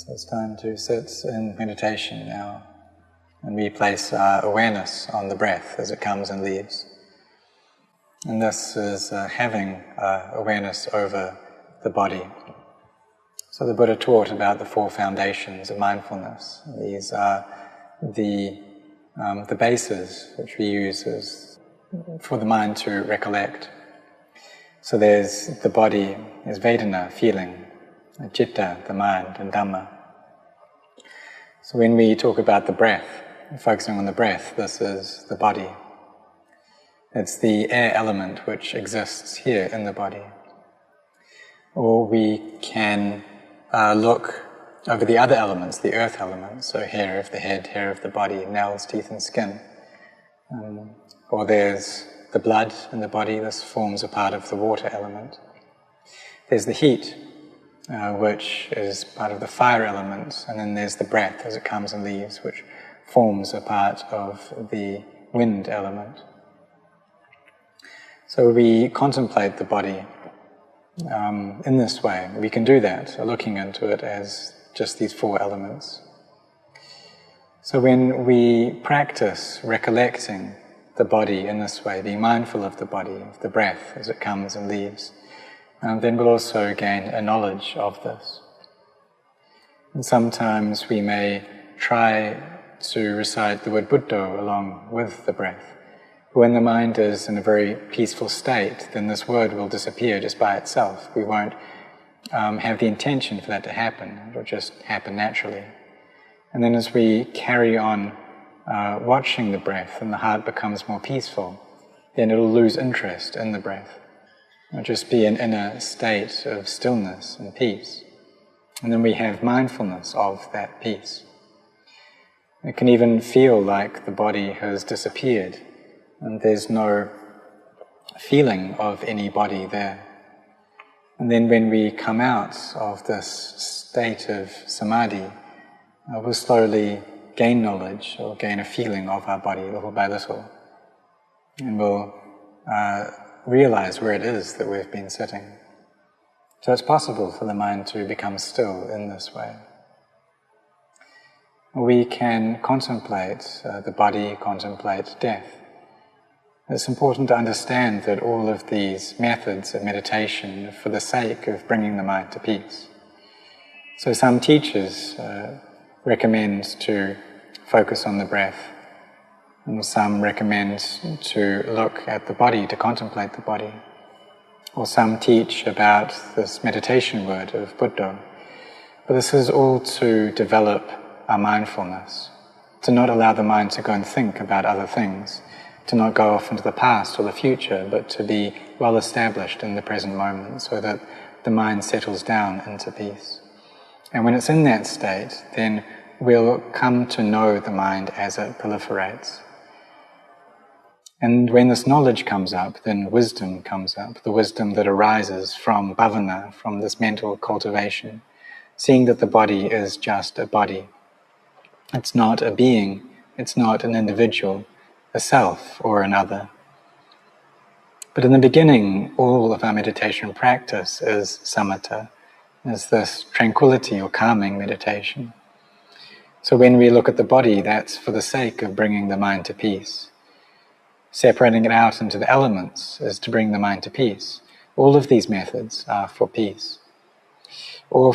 So it's time to sit in meditation now, and we place our awareness on the breath as it comes and leaves. And this is having awareness over the body. So the Buddha taught about the 4 foundations of mindfulness. These are the bases which we use for the mind to recollect. So there's the body, there's Vedana, feeling, Citta, the mind, and Dhamma. So when we talk about the breath, focusing on the breath, this is the body. It's the air element which exists here in the body. Or we can look over the other elements, the earth elements, so hair of the head, hair of the body, nails, teeth and skin. Or there's the blood in the body, this forms a part of the water element. There's the heat, which is part of the fire element, and then there's the breath as it comes and leaves, which forms a part of the wind element. So we contemplate the body in this way. We can do that, looking into it as just these 4 elements. So when we practice recollecting the body in this way, being mindful of the body, of the breath as it comes and leaves, then we'll also gain a knowledge of this. And sometimes we may try to recite the word Buddho along with the breath. When the mind is in a very peaceful state, then this word will disappear just by itself. We won't have the intention for that to happen. It will just happen naturally. And then as we carry on watching the breath and the heart becomes more peaceful, then it will lose interest in the breath. It'll just be an inner state of stillness and peace. And then we have mindfulness of that peace. It can even feel like the body has disappeared and there's no feeling of any body there. And then when we come out of this state of samadhi, we'll slowly gain knowledge or gain a feeling of our body little by little. And we'll realize where it is that we've been sitting. So it's possible for the mind to become still in this way. We can contemplate the body, contemplate death. It's important to understand that all of these methods of meditation are for the sake of bringing the mind to peace. So some teachers recommend to focus on the breath, and some recommend to look at the body, to contemplate the body. Or some teach about this meditation word of Buddho. But this is all to develop our mindfulness, to not allow the mind to go and think about other things, to not go off into the past or the future, but to be well established in the present moment so that the mind settles down into peace. And when it's in that state, then we'll come to know the mind as it proliferates. And when this knowledge comes up, then wisdom comes up, the wisdom that arises from bhavana, from this mental cultivation, seeing that the body is just a body. It's not a being, it's not an individual, a self or another. But in the beginning, all of our meditation practice is samatha, is this tranquility or calming meditation. So when we look at the body, that's for the sake of bringing the mind to peace. Separating it out into the elements is to bring the mind to peace. All of these methods are for peace. Or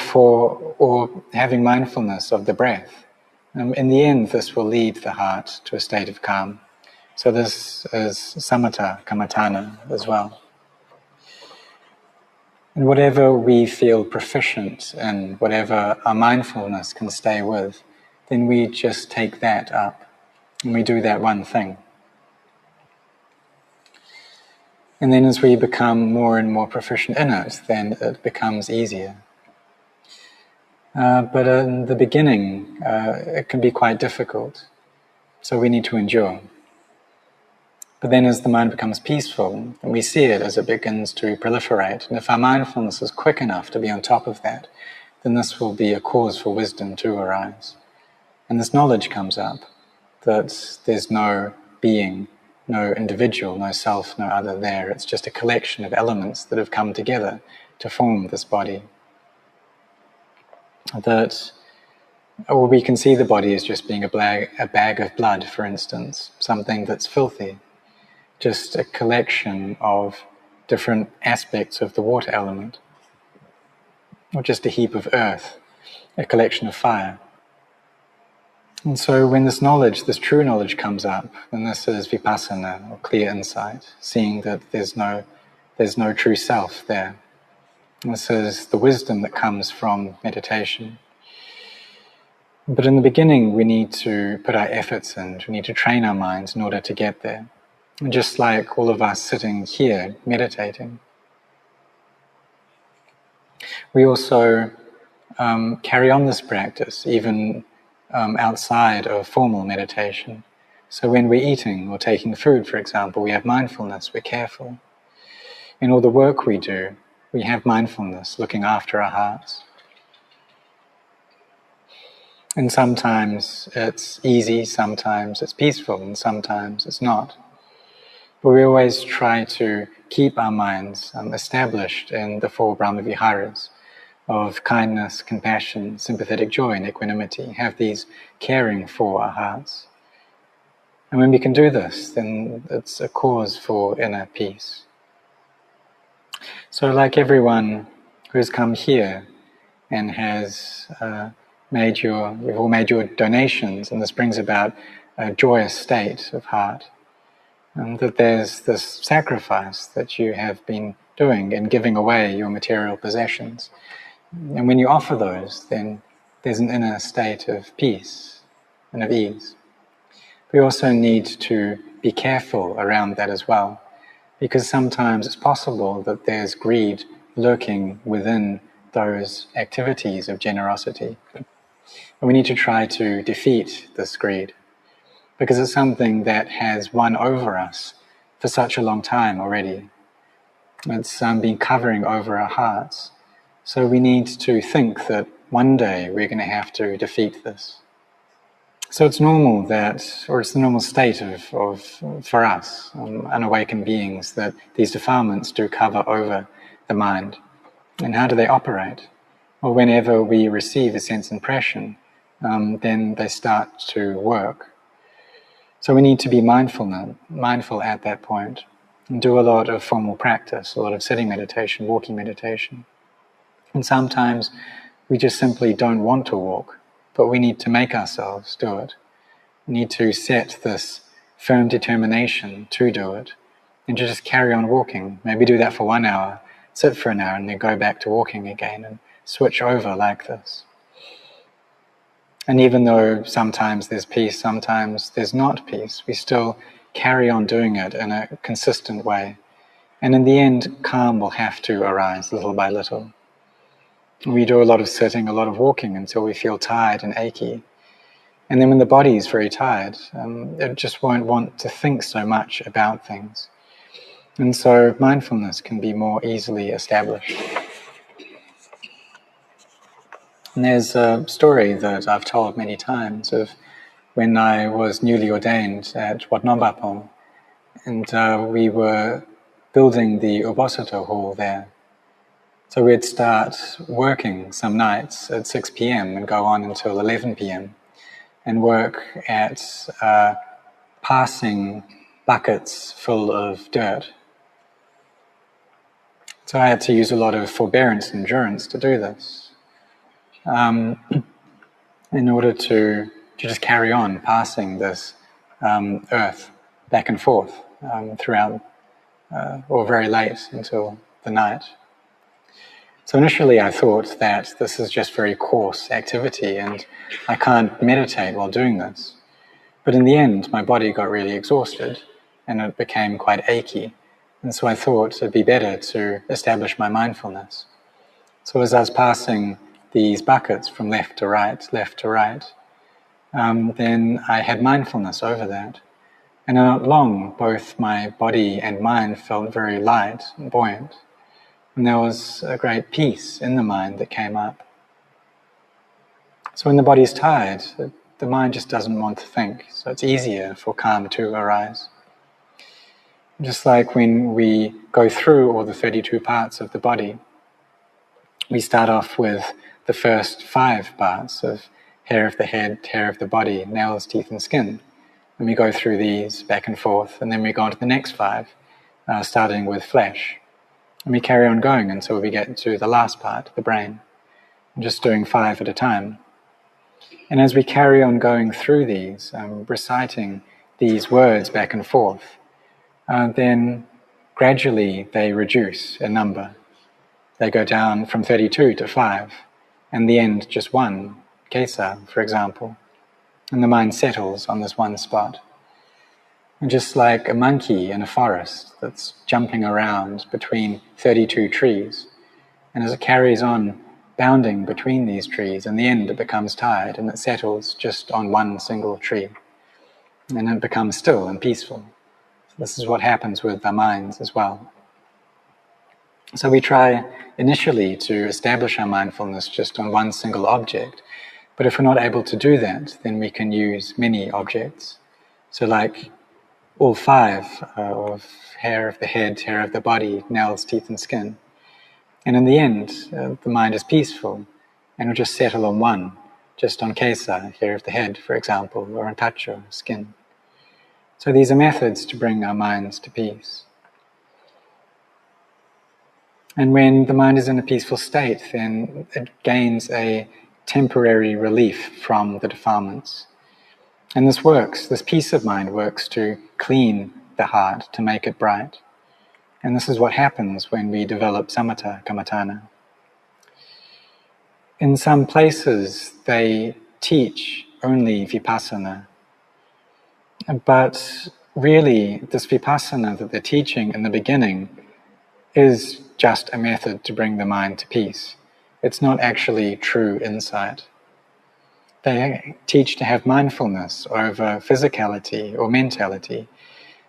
having mindfulness of the breath. In the end, this will lead the heart to a state of calm. So this is samatha, kammatthana as well. And whatever we feel proficient in, whatever our mindfulness can stay with, then we just take that up and we do that one thing. And then as we become more and more proficient in it, then it becomes easier. But in the beginning, it can be quite difficult. So we need to endure. But then as the mind becomes peaceful, and we see it as it begins to proliferate, and if our mindfulness is quick enough to be on top of that, then this will be a cause for wisdom to arise. And this knowledge comes up, that there's no being, no individual, no self, no other there. It's just a collection of elements that have come together to form this body. That Or we can see the body as just being a bag of blood, for instance, something that's filthy, just a collection of different aspects of the water element, or just a heap of earth, a collection of fire. And so when this knowledge, this true knowledge comes up, then this is vipassana, or clear insight, seeing that there's no true self there. And this is the wisdom that comes from meditation. But in the beginning, we need to put our efforts in, we need to train our minds in order to get there. And just like all of us sitting here meditating, we also carry on this practice even outside of formal meditation. So when we're eating or taking food, for example, we have mindfulness, we're careful. In all the work we do, we have mindfulness, looking after our hearts. And sometimes it's easy, sometimes it's peaceful, and sometimes it's not. But we always try to keep our minds established in the four Brahmaviharas of kindness, compassion, sympathetic joy, and equanimity, have these caring for our hearts. And when we can do this, then it's a cause for inner peace. So like everyone who's come here and has you've all made your donations, and this brings about a joyous state of heart, and that there's this sacrifice that you have been doing in giving away your material possessions. And when you offer those, then there's an inner state of peace and of ease. We also need to be careful around that as well, because sometimes it's possible that there's greed lurking within those activities of generosity. And we need to try to defeat this greed, because it's something that has won over us for such a long time already. It's been covering over our hearts. So we need to think that one day we're going to have to defeat this. So it's normal that, or it's the normal state of for us, unawakened beings, that these defilements do cover over the mind. And how do they operate? Well, whenever we receive a sense impression, then they start to work. So we need to be mindful at that point, and do a lot of formal practice, a lot of sitting meditation, walking meditation. And sometimes we just simply don't want to walk, but we need to make ourselves do it. We need to set this firm determination to do it, and to just carry on walking. Maybe do that for 1 hour, sit for an hour, and then go back to walking again, and switch over like this. And even though sometimes there's peace, sometimes there's not peace, we still carry on doing it in a consistent way. And in the end, calm will have to arise little by little. We do a lot of sitting, a lot of walking until we feel tired and achy. And then when the body is very tired, it just won't want to think so much about things. And so mindfulness can be more easily established. And there's a story that I've told many times of when I was newly ordained at Wat Marp Jan, and we were building the Uposatha hall there. So we'd start working some nights at 6 p.m. and go on until 11 p.m. and work at passing buckets full of dirt. So I had to use a lot of forbearance and endurance to do this. In order to just carry on passing this earth back and forth throughout, or very late until the night. So initially I thought that this is just very coarse activity and I can't meditate while doing this. But in the end, my body got really exhausted and it became quite achy. And so I thought it'd be better to establish my mindfulness. So as I was passing these buckets from left to right, then I had mindfulness over that. And not long, both my body and mind felt very light and buoyant. And there was a great peace in the mind that came up. So when the body's tired, the mind just doesn't want to think. So it's easier for calm to arise. Just like when we go through all the 32 parts of the body, we start off with the first 5 parts of hair of the head, hair of the body, nails, teeth and skin. And we go through these back and forth, and then we go on to the next 5, starting with flesh. And we carry on going until we get to the last part, the brain. And just doing 5 at a time. And as we carry on going through these, reciting these words back and forth, then gradually they reduce in number. They go down from 32 to 5, and the end just 1, kesa, for example. And the mind settles on this one spot. And just like a monkey in a forest that's jumping around between 32 trees, and as it carries on bounding between these trees, in the end it becomes tired and it settles just on one single tree. And it becomes still and peaceful. This is what happens with our minds as well. So we try initially to establish our mindfulness just on one single object, but if we're not able to do that, then we can use many objects. So like all 5 of hair of the head, hair of the body, nails, teeth and skin. And in the end, the mind is peaceful and will just settle on one, just on kesa, hair of the head, for example, or on tacho, skin. So these are methods to bring our minds to peace. And when the mind is in a peaceful state, then it gains a temporary relief from the defilements. And this works, this peace of mind works to clean the heart, to make it bright. And this is what happens when we develop samatha kammatthana. In some places, they teach only vipassana. But really, this vipassana that they're teaching in the beginning is just a method to bring the mind to peace. It's not actually true insight. They teach to have mindfulness over physicality or mentality,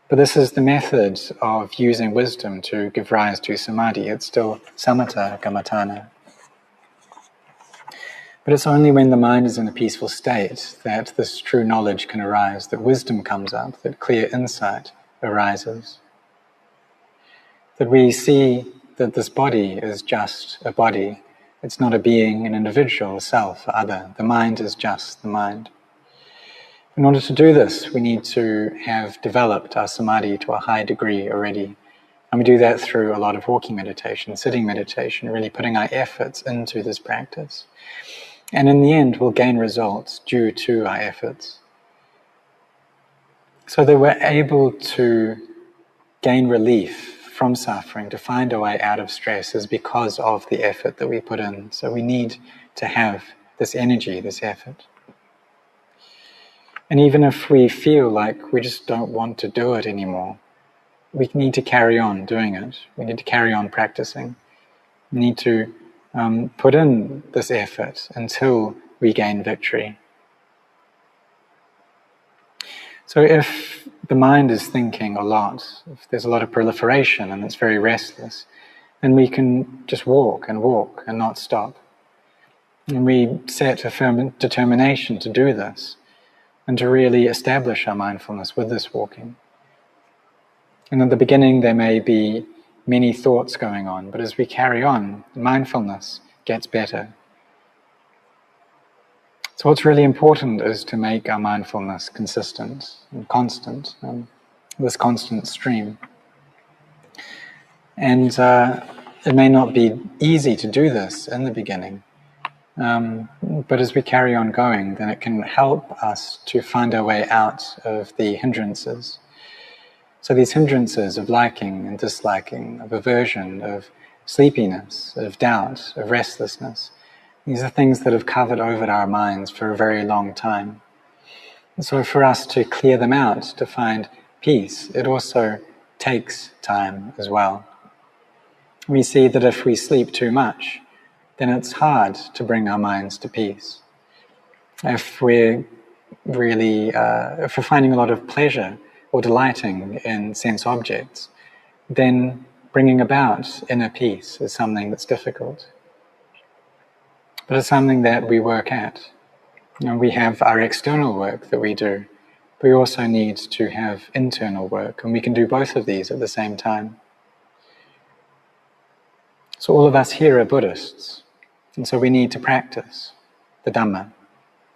but this is the method of using wisdom to give rise to samadhi. It's still samatha kammatthana. But it's only when the mind is in a peaceful state that this true knowledge can arise, that wisdom comes up, that clear insight arises. That we see that this body is just a body. It's not a being, an individual, a self, other. The mind is just the mind. In order to do this, we need to have developed our samadhi to a high degree already. And we do that through a lot of walking meditation, sitting meditation, really putting our efforts into this practice. And in the end, we'll gain results due to our efforts. So that we're able to gain relief from suffering, to find a way out of stress, is because of the effort that we put in. So we need to have this energy, this effort. And even if we feel like we just don't want to do it anymore, we need to carry on doing it. We need to carry on practicing. We need to put in this effort until we gain victory. So if the mind is thinking a lot, if there's a lot of proliferation and it's very restless, then we can just walk and not stop. And we set a firm determination to do this and to really establish our mindfulness with this walking. And at the beginning there may be many thoughts going on, but as we carry on, mindfulness gets better. So what's really important is to make our mindfulness consistent and constant, this constant stream. And it may not be easy to do this in the beginning, but as we carry on going, then it can help us to find our way out of the hindrances. So these hindrances of liking and disliking, of aversion, of sleepiness, of doubt, of restlessness, these are things that have covered over our minds for a very long time. And so for us to clear them out, to find peace, it also takes time as well. We see that if we sleep too much, then it's hard to bring our minds to peace. If we're finding a lot of pleasure or delighting in sense objects, then bringing about inner peace is something that's difficult. But it's something that we work at. We have our external work that we do, but we also need to have internal work, and we can do both of these at the same time. So all of us here are Buddhists, and so we need to practice the Dhamma.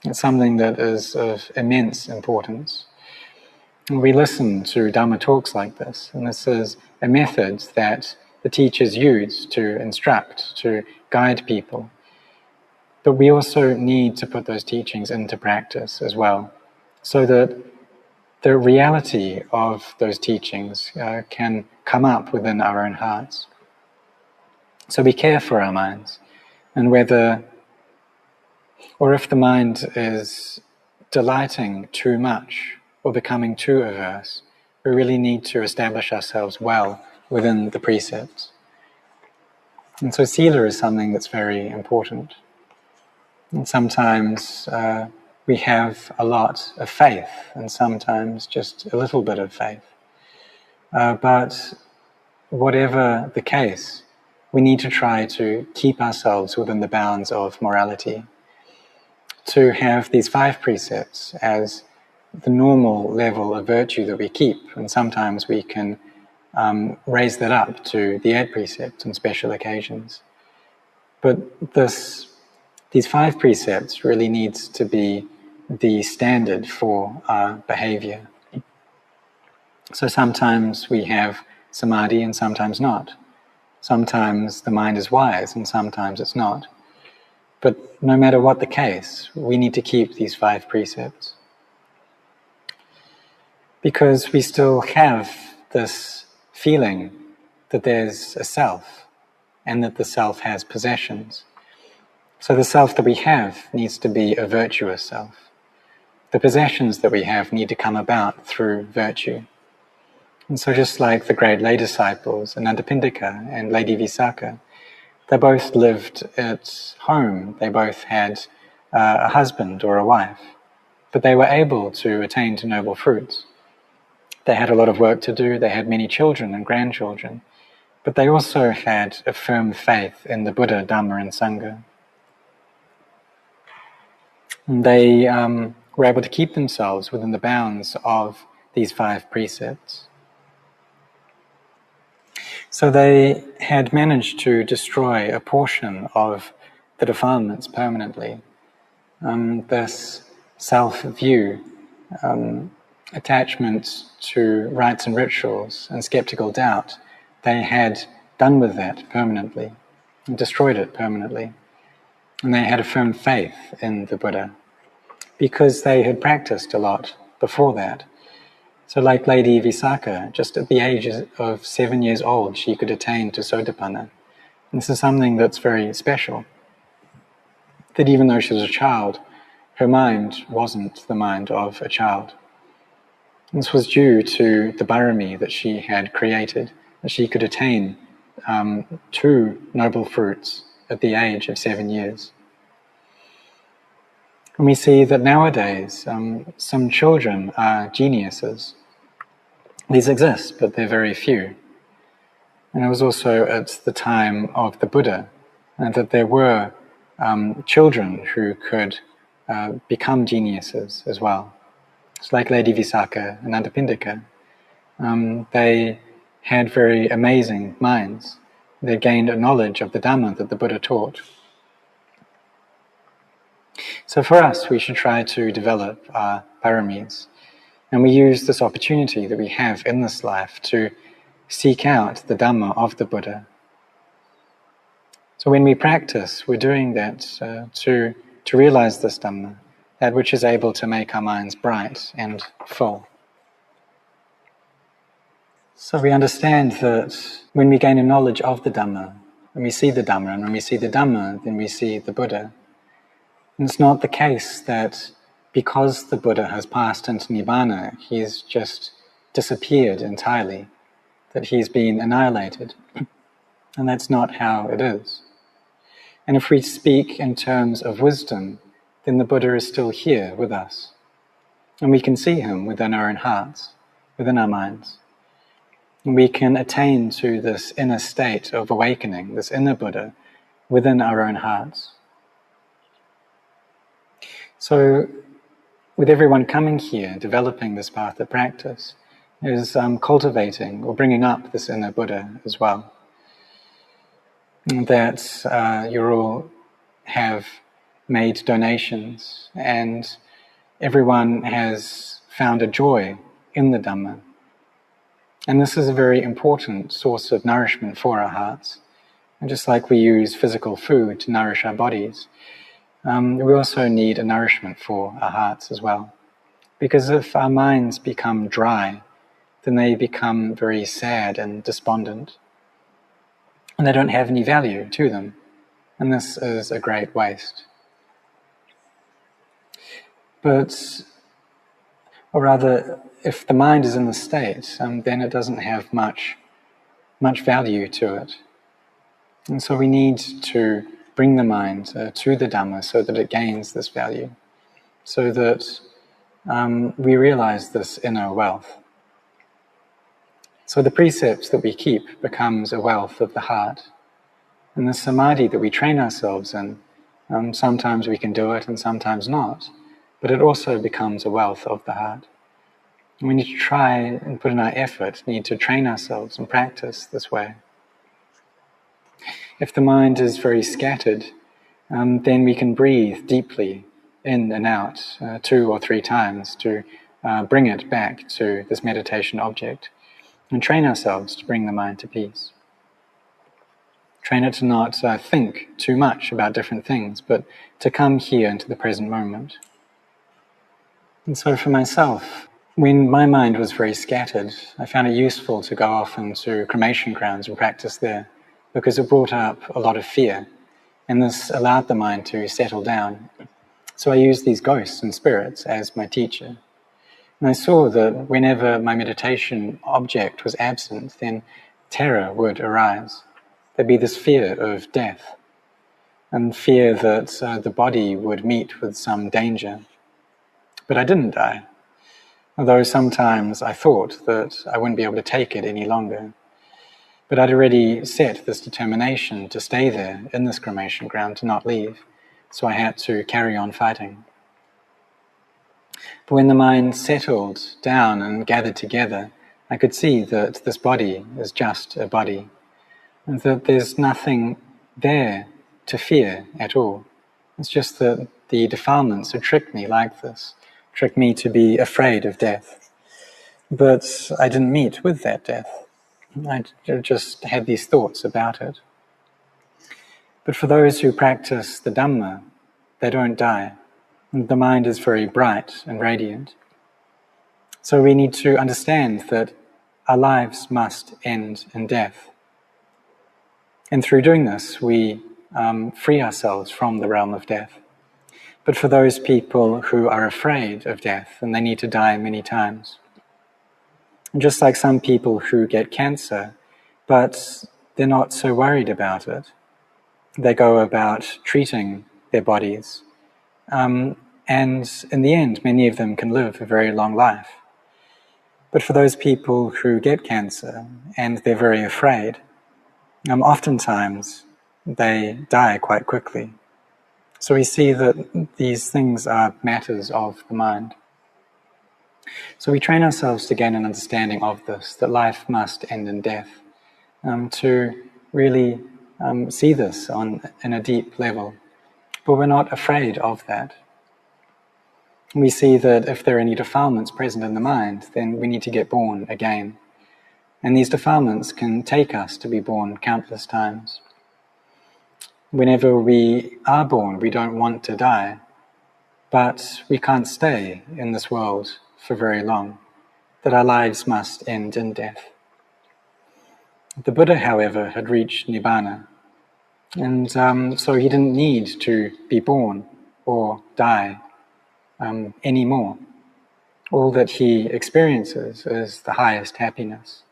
It's something that is of immense importance. And we listen to Dhamma talks like this, and this is a method that the teachers use to instruct, to guide people. But we also need to put those teachings into practice as well, so that the reality of those teachings can come up within our own hearts. So we care for our minds, and whether, or if the mind is delighting too much or becoming too averse, we really need to establish ourselves well within the precepts. And so sila is something that's very important. And sometimes we have a lot of faith, and sometimes just a little bit of faith. But whatever the case, we need to try to keep ourselves within the bounds of morality, to have these 5 precepts as the normal level of virtue that we keep, and sometimes we can raise that up to the 8 precepts on special occasions. But these 5 precepts really needs to be the standard for our behavior. So sometimes we have samadhi and sometimes not. Sometimes the mind is wise and sometimes it's not. But no matter what the case, we need to keep these 5 precepts. Because we still have this feeling that there's a self and that the self has possessions. So the self that we have needs to be a virtuous self. The possessions that we have need to come about through virtue. And so just like the great lay disciples, Anathapindika and Lady Visakha, they both lived at home, they both had a husband or a wife, but they were able to attain to noble fruits. They had a lot of work to do, they had many children and grandchildren, but they also had a firm faith in the Buddha, Dhamma and Sangha. And they were able to keep themselves within the bounds of these 5 precepts. So they had managed to destroy a portion of the defilements permanently. This self-view, attachment to rites and rituals, and skeptical doubt, they had done with that permanently, and destroyed it permanently. And they had a firm faith in the Buddha, because they had practiced a lot before that. So like Lady Visakha, just at the age of 7 years old, she could attain to Sotapanna. And this is something that's very special. That even though she was a child, her mind wasn't the mind of a child. And this was due to the bharami that she had created, that she could attain 2 noble fruits at the age of 7 years. And we see that nowadays some children are geniuses. These exist, but they're very few. And it was also at the time of the Buddha that there were children who could become geniuses as well. It's like Lady Visakha and Anathapindika. They had very amazing minds. They gained a knowledge of the Dhamma that the Buddha taught. So for us, we should try to develop our paramis. And we use this opportunity that we have in this life to seek out the Dhamma of the Buddha. So when we practice, we're doing that to realize this Dhamma, that which is able to make our minds bright and full. So we understand that when we gain a knowledge of the Dhamma, when we see the Dhamma, and when we see the Dhamma, then we see the Buddha. And it's not the case that because the Buddha has passed into Nibbana, he's just disappeared entirely, that he's been annihilated. And that's not how it is. And if we speak in terms of wisdom, then the Buddha is still here with us. And we can see him within our own hearts, within our minds. And we can attain to this inner state of awakening, this inner Buddha, within our own hearts. So, with everyone coming here, developing this path of practice, is cultivating or bringing up this inner Buddha as well. That you all have made donations, and everyone has found a joy in the Dhamma. And this is a very important source of nourishment for our hearts. And just like we use physical food to nourish our bodies, we also need a nourishment for our hearts as well. Because if our minds become dry, then they become very sad and despondent. And they don't have any value to them. And this is a great waste. But, or rather, if the mind is in this state, then it doesn't have much value to it. And so we need to bring the mind to the Dhamma so that it gains this value, so that we realize this inner wealth. So the precepts that we keep becomes a wealth of the heart. And the samadhi that we train ourselves in, sometimes we can do it and sometimes not, but it also becomes a wealth of the heart. And we need to try and put in our effort, need to train ourselves and practice this way. If the mind is very scattered, then we can breathe deeply in and out 2 or 3 times to bring it back to this meditation object and train ourselves to bring the mind to peace. Train it to not think too much about different things, but to come here into the present moment. And so for myself, when my mind was very scattered, I found it useful to go off into cremation grounds and practice there, because it brought up a lot of fear, and this allowed the mind to settle down. So I used these ghosts and spirits as my teacher. And I saw that whenever my meditation object was absent, then terror would arise. There'd be this fear of death, and fear that the body would meet with some danger. But I didn't die, although sometimes I thought that I wouldn't be able to take it any longer. But I'd already set this determination to stay there in this cremation ground, to not leave, so I had to carry on fighting. But when the mind settled down and gathered together, I could see that this body is just a body, and that there's nothing there to fear at all. It's just that the defilements had tricked me like this, tricked me to be afraid of death. But I didn't meet with that death. I just had these thoughts about it. But for those who practice the Dhamma, they don't die. And the mind is very bright and radiant. So we need to understand that our lives must end in death. And through doing this, we free ourselves from the realm of death. But for those people who are afraid of death, and they need to die many times, and just like some people who get cancer, but they're not so worried about it, they go about treating their bodies, and in the end, many of them can live a very long life. But for those people who get cancer, and they're very afraid, oftentimes they die quite quickly. So we see that these things are matters of the mind. So we train ourselves to gain an understanding of this, that life must end in death, to really see this in a deep level. But we're not afraid of that. We see that if there are any defilements present in the mind, then we need to get born again. And these defilements can take us to be born countless times. Whenever we are born, we don't want to die, but we can't stay in this world for very long, that our lives must end in death. The Buddha, however, had reached Nibbana, and so he didn't need to be born or die anymore. All that he experiences is the highest happiness.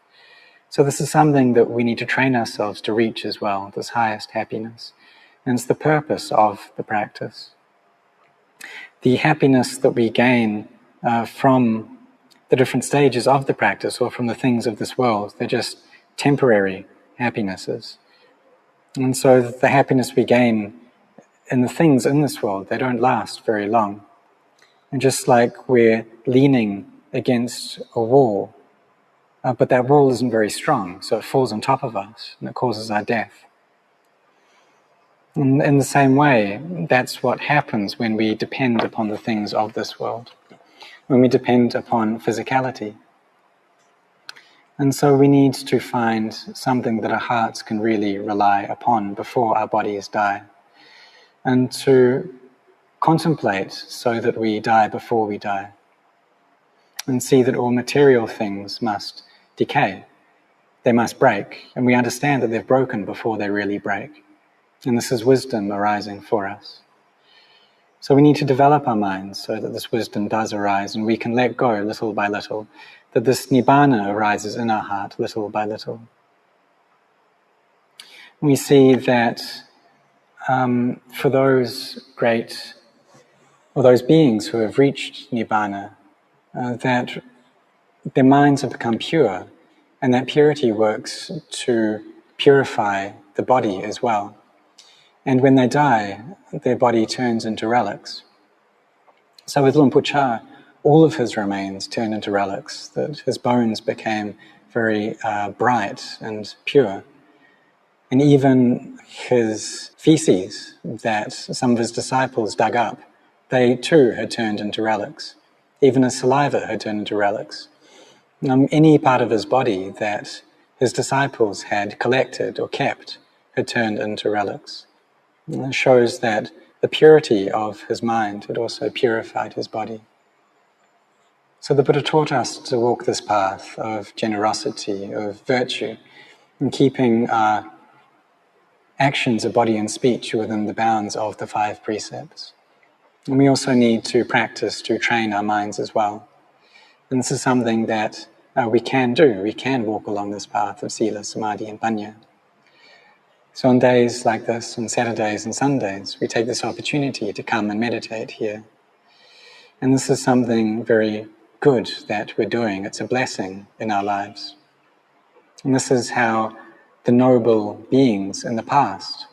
So this is something that we need to train ourselves to reach as well, this highest happiness. And it's the purpose of the practice. The happiness that we gain from the different stages of the practice or from the things of this world, they're just temporary happinesses. And so the happiness we gain in the things in this world, they don't last very long. And just like we're leaning against a wall, but that wall isn't very strong, so it falls on top of us and it causes our death. In the same way, that's what happens when we depend upon the things of this world, when we depend upon physicality. And so we need to find something that our hearts can really rely upon before our bodies die, and to contemplate so that we die before we die, and see that all material things must decay, they must break, and we understand that they've broken before they really break. And this is wisdom arising for us. So we need to develop our minds so that this wisdom does arise and we can let go little by little, that this nibbana arises in our heart little by little. We see that for those great, or those beings who have reached nibbana, that their minds have become pure, and that purity works to purify the body as well. And when they die, their body turns into relics. So with Luang Por Chah, all of his remains turned into relics, that his bones became very bright and pure. And even his feces that some of his disciples dug up, they too had turned into relics. Even his saliva had turned into relics. Any part of his body that his disciples had collected or kept had turned into relics. And it shows that the purity of his mind had also purified his body. So the Buddha taught us to walk this path of generosity, of virtue, and keeping our actions of body and speech within the bounds of the 5 precepts. And we also need to practice to train our minds as well. And this is something that we can do. We can walk along this path of sila, samadhi, and panya. So on days like this, on Saturdays and Sundays, we take this opportunity to come and meditate here. And this is something very good that we're doing. It's a blessing in our lives. And this is how the noble beings in the past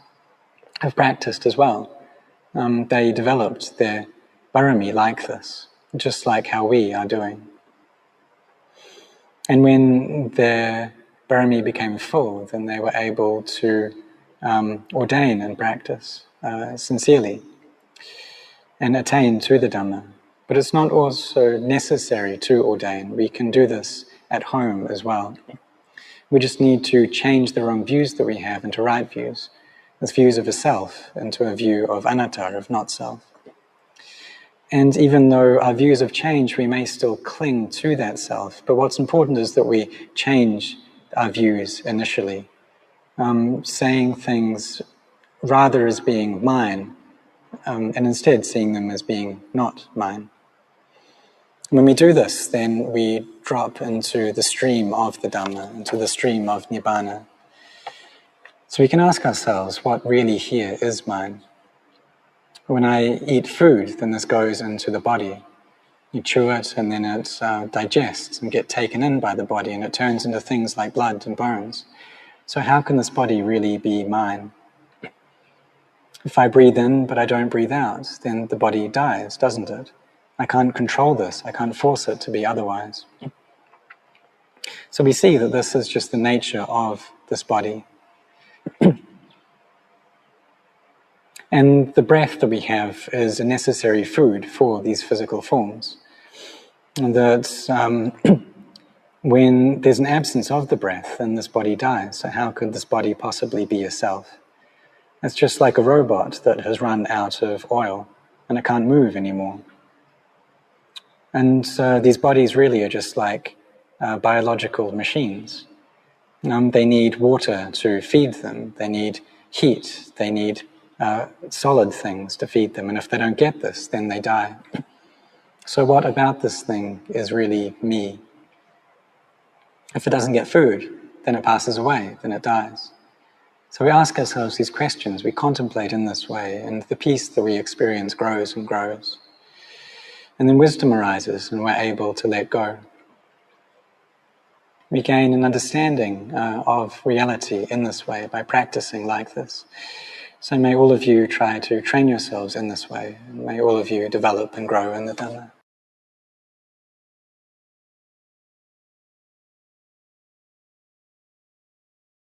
have practiced as well. They developed their parami like this, just like how we are doing. And when their parami became full, then they were able to ordain and practice sincerely and attain to the Dhamma. But it's not also necessary to ordain. We can do this at home as well. We just need to change the wrong views that we have into right views, as views of a self into a view of anatta, of not self. And even though our views have changed, we may still cling to that self. But what's important is that we change our views initially, saying things rather as being mine, and instead seeing them as being not mine. When we do this, then we drop into the stream of the Dhamma, into the stream of Nibbana. So we can ask ourselves, what really here is mine? When I eat food, then this goes into the body. You chew it, and then it digests and gets taken in by the body, and it turns into things like blood and bones. So how can this body really be mine? If I breathe in, but I don't breathe out, then the body dies, doesn't it? I can't control this. I can't force it to be otherwise. So we see that this is just the nature of this body. And the breath that we have is a necessary food for these physical forms. And that when there's an absence of the breath, then this body dies. So how could this body possibly be a self? It's just like a robot that has run out of oil and it can't move anymore. And these bodies really are just like biological machines. They need water to feed them. They need heat. They need solid things to feed them. And if they don't get this, then they die. So what about this thing is really me? If it doesn't get food, then it passes away, then it dies. So we ask ourselves these questions, we contemplate in this way, and the peace that we experience grows and grows. And then wisdom arises, and we're able to let go. We gain an understanding of reality in this way by practicing like this. So may all of you try to train yourselves in this way, and may all of you develop and grow in the Dhamma.